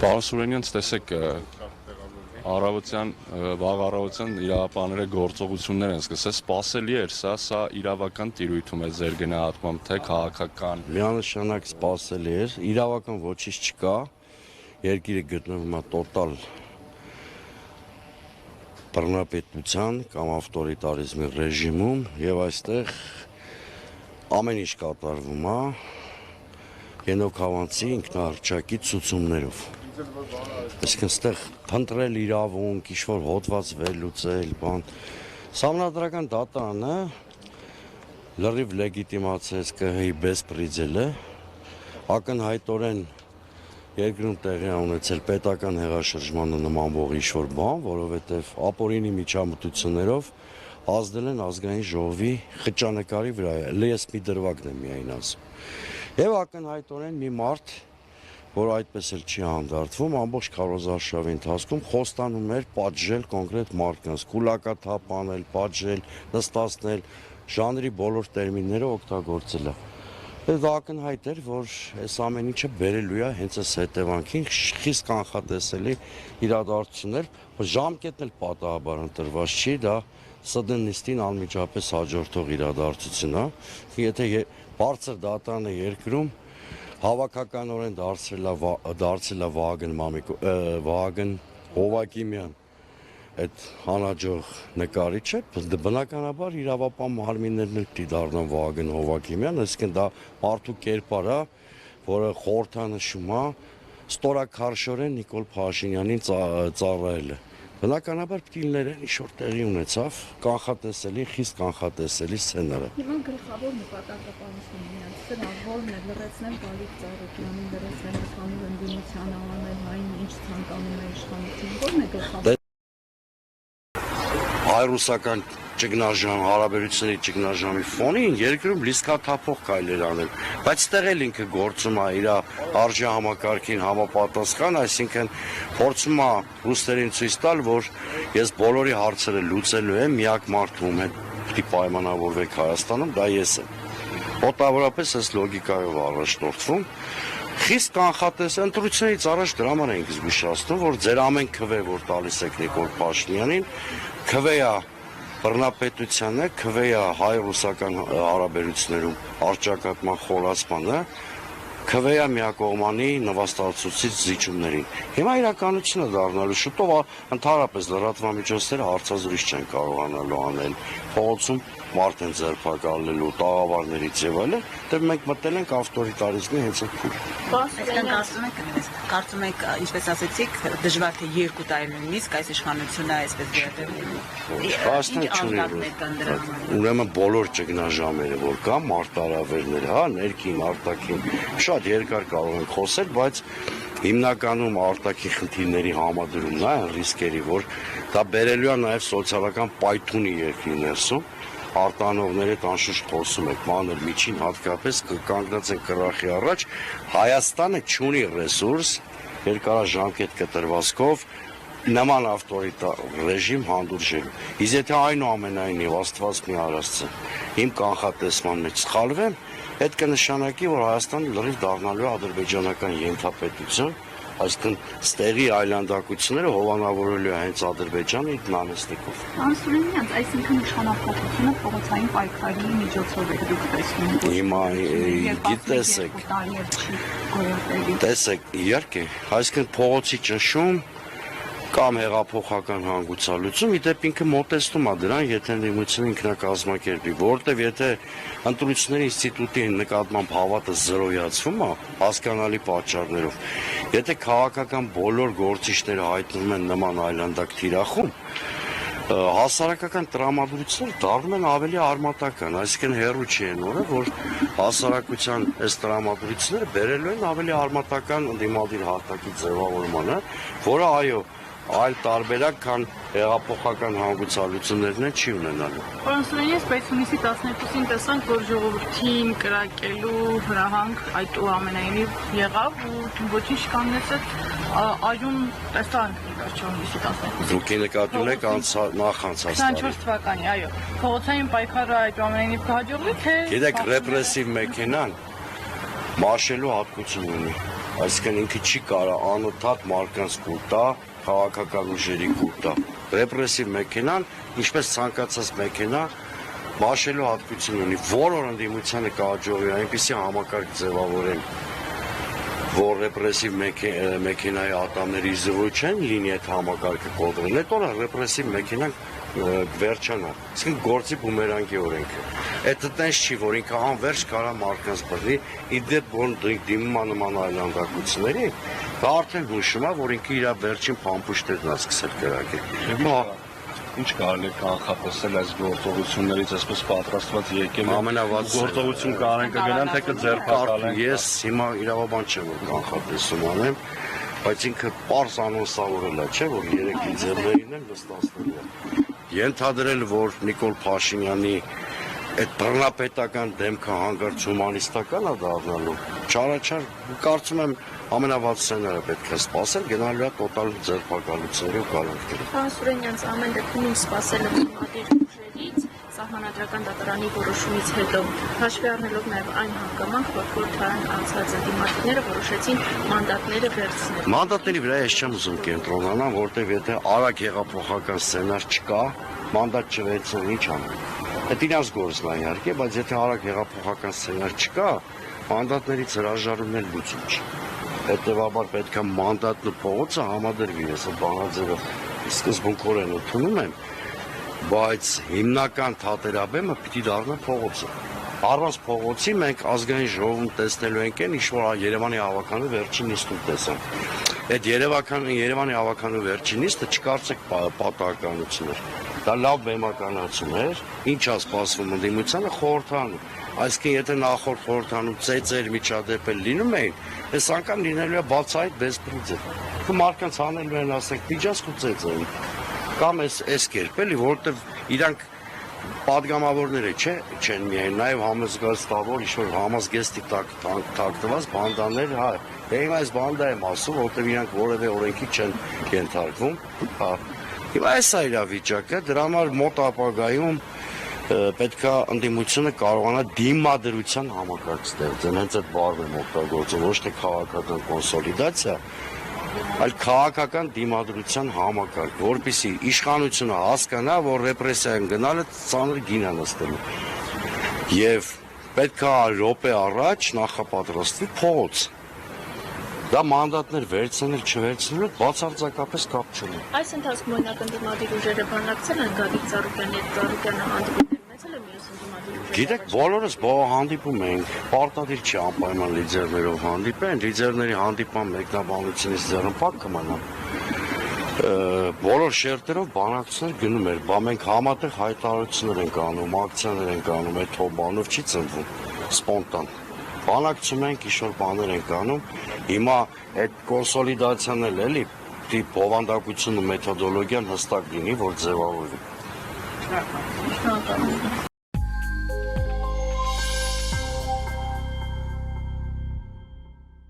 Պարոն Սուրենյանց, տեսեք, վաղ առավոտյան իրավապահները գործողություններ են սկսել, սպասելի էր սա իրավական տիրույթում է ձեր գնահատմամբ, թե քաղաքական։ Միանշանակ սպասելի էր, իրավական ոչինչ չկա, երկիրը գտնվում է տոտալ բռնապետության կամ ավտորիտարիզմի ռեժիմում եւ այստեղ ամեն ինչ կատարվում է Ենոք Հավանցի ինքնահռչակի ցուցումներով։ Այսինքն այստեղ փնտրել իրավունք, ինչ-որ հոդված վերլուծել, բան։ Սահմանադրական դատարանը լրիվ լեգիտիմացեց ԿՀ-ի բեսպրիձելը, ակնհայտորեն երկրում տեղի ունեցել պետական հեղաշրջմանը նմանվող ինչ-որ բան, որովհետև ապօրինի միջամտություններով ազդել են ազգային ժողովի խճանկարի վրա, ես մի դրվագն եմ միայն ասում։ Եվ ակնհայտորեն մի մարդ, որ այդպես էլ չի հանդարտվում, ամբողջ քարոզարշավի ընթացքում խոստանում էր պատժել կոնկրետ մարդկանց, կուլակաթափ անել, պատժել, նստացնել, ժանրի բոլոր տերմինները օգտագործել է։ Դա ակնհայտ էր, որ այս ամեն ինչը բերելու է հենց այս հետևանքին խիստ կանխատեսելի իրադարձություններ, ժամկետն էլ պատահաբար ընտրված չի, դա ՍԴՆ-նիստին անմիջապես հաջորդող իրադարձություն է։ Եթե բարձր դատարանը երկրում հավաքականորեն դարձել է Վահագն Հովակիմյան այդ հանաջող նկարիչը, բնականաբար իրավապահ մարմիններն էլ պիտի դառնան Վահագն Հովակիմյան, այսինքն դա մարդու կերպար է, որը խորհրդանշում է ստորաքարշորեն Նիկոլ Փաշինյանին ծառայելը։ Բնականաբար պիտի լիներ ինչ-որ տեղի ունեցավ կանխատեսելի, խիստ կանխատեսելի սցենարը։ Հիմա գլխավոր նպատակը պարոն Սուրենյան, սրա որն է լրացնել Գալիկ Ծառուկյանին, լրացնել հանուն ընդդիմությանը անել այն, ինչ ցանկանում է իշխանությունը, որն է գլխավոր։ Հայ-ռուսական ճգնաժամ, հարաբերությունների ճգնաժամի ֆոնին երկրում լիցքաթափող քայլեր անել, բայց ստեղ էլ ինքը գործում է իր արժեհամակարգին համապատասխան, այսինքն փորձում է ռուսներին ցույց տալ, որ ես բոլորի հարցերը լուծելու եմ, միակ մարդը ում հետ պիտի պայմանավորվեք Հայաստանում, դա ես եմ։ Մոտավորապես այս լոգիկայով առաջնորդվում։ Խիստ կանխատես ընտրությունից առաջ դրա համար ենք զգուշացնում, որ ձեր ամեն քվե, որ տալիս եք Նիկոլ Փաշինյանին, քվեա բռնապետությանը, քվեա հայ-ռուսական հարաբերություններում առճակատման խորացմանը, քվեա միակողմանի նվաստացուցիչ զիջումներին։ Հիմա իրականությունը դառնալու շուտով ընդհանրապես լրատվամիջոցները հարցազրույց չեն կարողանալու անել, փողոցում մարդ են ձերբակալելու, տաղավարներից եւ այլն, դեռ մենք մտել ենք ավտորիտարիզմի հենց այդ փուլ։ Կարծում եք, ինչպես ասեցիք, դժվար թե 2 տարի նույնիսկ այս իշխանությունը այսպես վերաբերվի։ Ուրեմն բոլոր ճգնաժամերը, որ կա, մարտահրավերները, հա, ներքին, արտաքին, շատ երկար կարող ենք խոսել, բայց հիմնականում արտաքին խնդիրների համադրումն է այն ռիսկերի, որ դա բերելու է նաև սոցիալական պայթունի երկրի ներսում, արտանողները անշուշտ խոսում եք, մանր միջին հատկապես կանգնած են կռախի առաջ, Հայաստանը չունի ռեսուրս երկարաժամկետ կտրվածքով նման ավտորիտար ռեժիմ հանդուրժելու։ Իսկ եթե այնուամենայնիվ Աստված մի արածը իմ կանխատեսման մեջ սխալվեմ, այդ կնշանակի, որ Հայաստանը լրիվ դառնալու է ադրբեջանական ենթապետություն, այսինքն ստեղի այլանդակությունները հովանավորելու է հենց Ադրբեջանը իր նանեստիկով։ Պարոն Սուրենյան, այսինքն իշխանապողությունը փողոցային պայքարի միջոցով է դուք տեսնում։ Հիմա տեսեք, իհարկե, այսինքն փողոցի ճնշում կամ հեղափոխական հանգուցալուծում, իդեպ ինքը մոտեցնում է դրան, եթե ընդդիմությունը ինքնակազմակերպի, որովհետև եթե ընտրությունների ինստիտուտի նկատմամբ հավատը զրոյացվում է հասկանալի պատճառներով, եթե քաղաքական բոլոր գործիչները հայտնվում են նման այլանդակ թիրախում, հասարակական տրամադրությունները դառնում են ավելի արմատական, այսինքն հեռու չի են օրը, որ հասարակության այս տրամադրությունները բերելու են ավելի արմատական ընդդիմադիր հարտակի ձևավորմանը, որը այո, այլ տարբերակ, քան հեղափոխական հանգուցալուծություններն չի ունենալու։ Պարոն Սուրենյան, բայց հունիսի 12-ին տեսանք, որ ժողովրդին կրակելու հրահանգ այդուամենայնիվ եղավ ու ոչինչ կանեցեք, այժմ տեսանք վերջո հունիսի 12-ին։ Դուք նկատի ունեք նախ անցած 24 թվականի, այո։ Փողոցային պայքարը այդուամենայնիվ կհաջողվի, թե։ Գիտեք, ռեպրեսիվ մեքենան մաշելու հատկություն ունի։ Այսինքն ինքը չի կարող անընդհատ մարդկանց կուլ տա, քաղաքական ուժերի կուլ տա։ Ռեպրեսիվ մեքենան, ինչպես ցանկացած մեքենա, մաշելու հատկություն ունի, որ ընդդիմությանը կհաջողի այնպիսի համակարգ ձևավորեն, որ ռեպրեսիվ մեքենայի ատամների զրույց չեն լինի այդ համակարգը կոտրել, հետո ռեպրեսիվ մեքենան վերջանա, այսինքն գործի բումերանգի օրենքը։ Այդ տենց չի, որ ինքը անվերջ կարա մարդկանց բռնի, իդեպ որ դիմում է նման այլանդակությունների, դա արդեն հուշում է, որ ինքը իր վերջին փամփուշտերն է սկսել կրակել։ Ինչ կարելի է կանխատեսել այս գործողություններից, այսպես պատրաստված եկել գործողություն կարեն կգնան, թե կձերբակալեն։ Ես հիմա իրավաբան չեմ, որ կանխատեսում անեմ, բայց ինքը պարզ անոնսավորել է, չէ, որ 3 լիդերներին են վստահել։ Ենթադրել, որ Նիկոլ Փաշինյանի այդ բռնապետական դեմքը հանգարց հումանիստական է դառնալու։ Չարաչար կարծում եմ ամենավատ սցենարը պետք է սպասել, գնալու է տոտալ ձերբակալությունների ու կալանքների։ Պարոն Սուրենյանց, ամեն դեպքում ինչ սպասել է դիմադիր ուժերից Սահմանադրական դատարանի որոշումից հետո, հաշվի առնելով նաև այն հանգամանք, որ խորհրդարան անցած դիմադիրները որոշեցին մանդատները վերցնել։ Մանդատների վրա ես չեմ ուզում կենտրոնանալ, որտեղ եթե արագ հեղափոխական սցենար չկա, մանդատ չվերցնել ինչ անեն։ Այդ իրաց գործն է իհարկե, բայց եթե արագ հեղափոխական սցենար չկա, մանդատներից հրաժարումն լուծում չի։ Հետևաբար պետք է մանդատն ու փողոցը համադրվի, ես բանաձևը սկզբունքորեն ընդունում եմ, բայց հիմնական թատերաբեմը պիտի դառնա փողոցը։ Առանց փողոցի մենք ազգային ժողովում տեսնելու ենք ինչ որ Երևանի հավաքանու վերջին նիստում տեսանք։ Այդ Երևանի հավաքանու վերջին նիստը չկարծեք պատահականություն էր։ Դա լավ բեմականացում էր, ինչ է սպասվում ընդդիմությանը խորհրդանում։ Այսինքն եթե նախորդ խորհրդանում ծեծեր միջադեպեր լինում էին, այս անգամ լինելու է բացահայտ բեսպրիձը։ Մարդկանց անելու են ասենք միջազգ ու ծեծեր։ Կամ այս կերպ էլի, որովհետև իրանք պատգամավորները չեն միայն, նաև համազգաստավոր, ինչ-որ համազգեստի տակտված բանդաներ, հա, հիմա այս բանդա եմ ասում, որովհետև իրանք որևէ օրենքի չեն ենթարկվում, հա, հիմա այս է իրավիճակը, դրա համար մոտ ապագայում պետք է ընդդիմությունը կարողանա դիմադրության համակարգ ստեղծել, հենց այդ բառն եմ օգտագործում, ոչ թե քաղաքական կոնսոլիդացիա, այլ քաղաքական դիմադրության համակարգ, որպեսզի իշխանությունը հասկանա, որ ռեպրեսիայում գնալը ծանր գին է նստելու։ Եվ պետք է րոպե առաջ նախապատրաստվի փողոց։ Դա մանդատներ վերցնել, չվերցնելու բացարձակապես կապ չունի։ Այս ընթացքում օրինակ ընդդիմադիր ուժերը բանակցել են Գագիկ Ծառուկյանի հետ, Ծառուկյանը հանդիպել մեծել է մյուս ընդդիմադիր ուժերը։ Գիտեք, բոլորս հանդիպում ենք, պարտադիր չի անպայման լիդերներով հանդիպեն, լիդերների հանդիպման մեկնաբանությունից ձեռնպակ կմնա։ Բոլոր շերտերով բանակցություններ գնում էր, բա մենք համատեղ հայտարարություններ ենք անում, ակցիաներ ենք անում, այդ հոբանով չի ծնվում, սպոնտան։ Բանակցում ենք, ինչ-որ բաներ ենք անում, հիմա այդ կոնսոլիդացիան էլի, բովանդակությունն ու մեթոդոլոգիան հստակ լինի, որ ձևավորվի։ Շնորհակալ եմ։